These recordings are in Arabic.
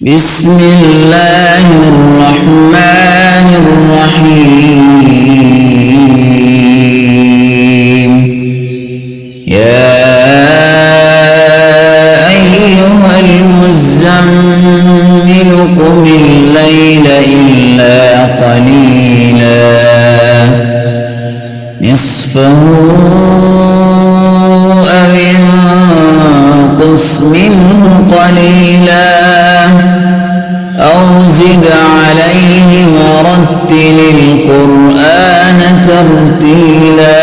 بسم الله الرحمن الرحيم. يا أيها المزمل قم الليل إلا قليلا نصفه أو انقص منه قليلا أو زد عليه ورتل القرآن ترتيلا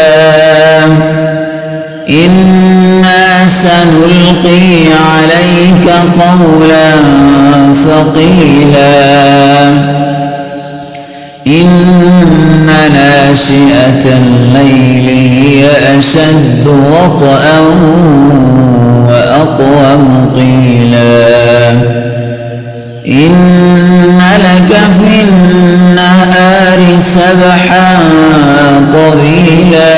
إنا سنلقي عليك قولا ثقيلا إن ناشئة الليل هي أشد وطئا وأقوم قيلا إن لك في النهار سبحا طويلا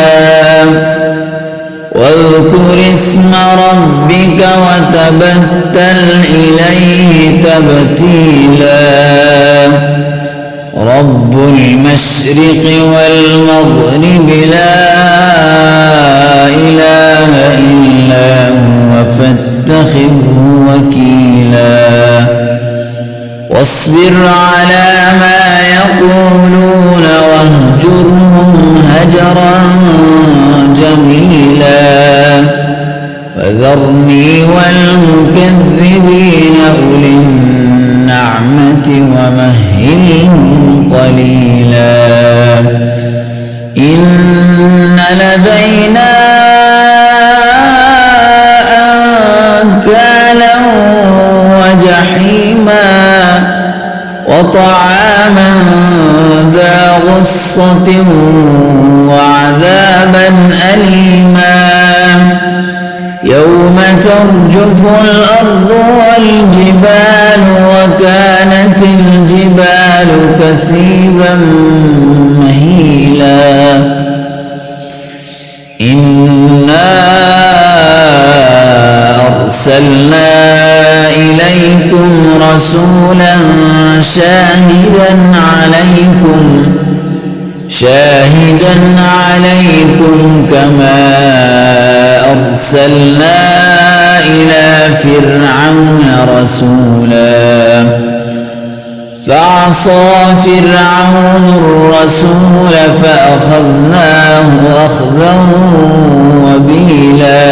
واذكر اسم ربك وتبتل إليه تبتيلا رب المشرق والمغرب لا إله إلا هو فاتخذه وكيلا واصبر على ما يقولون واهجرهم هجرا جميلا وذرني والمكذبين أولي النعمة ومهلهم قليلا إن لدينا أنكالا وجحيما وطعاما ذا غصة وعذابا أليما يوم ترجف الأرض والجبال وكانت الجبال كثيبا مهيلا إنا أرسلنا إليكم رسولا شاهدا عليكم كما أرسلنا إلى فرعون رسولا فعصى فرعون الرسول فأخذناه أخذا وبيلا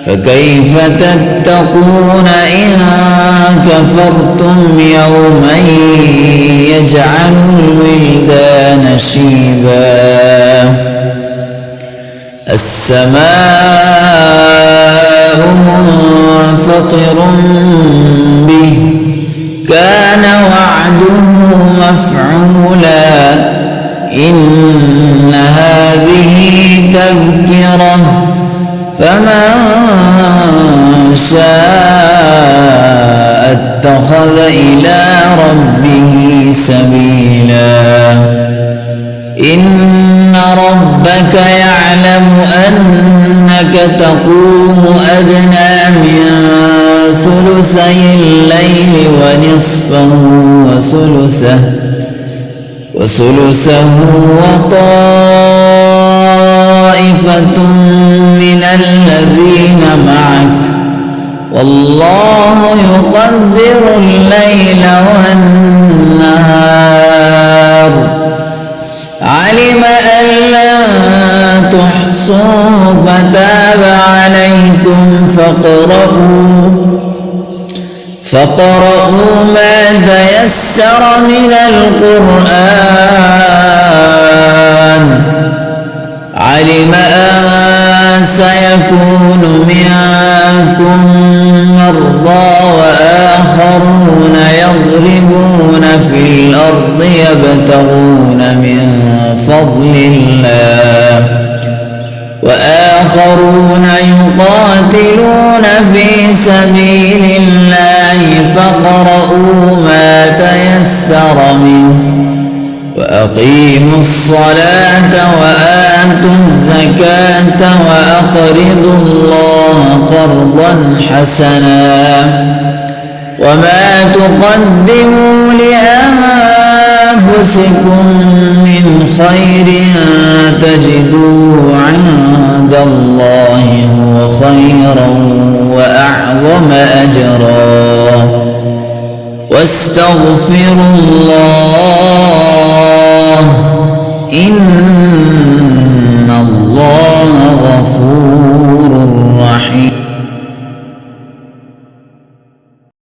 فكيف تتقون إن كفرتم يوما يجعل الولدان شيبا السماء منفطر به كان وعده مفعولا إن هذه تذكرة فمن شاء اتخذ إلى ربه سبيلا إن ربك يعلم أنك تقوم أدنى من ثلثي الليل ونصفه وثلثه وطائفة من الذين معك والله يقدر الليل والنهار علم أن لن تحصوا فتاب عليكم فاقرؤوا ما تيسر من القرآن علم أن سيكون منكم مرضى وآخرون يضربون في الأرض يبتغون من فضل الله وآخرون يقاتلون في سبيل الله فاقرؤوا ما تيسر منه وأقيموا الصلاة وآتوا الزكاة وأقرضوا الله قرضا حسنا وما تقدموا لأنفسكم من خير تجدوه عند الله هو خيرا وأعظم أجرا واستغفروا الله إن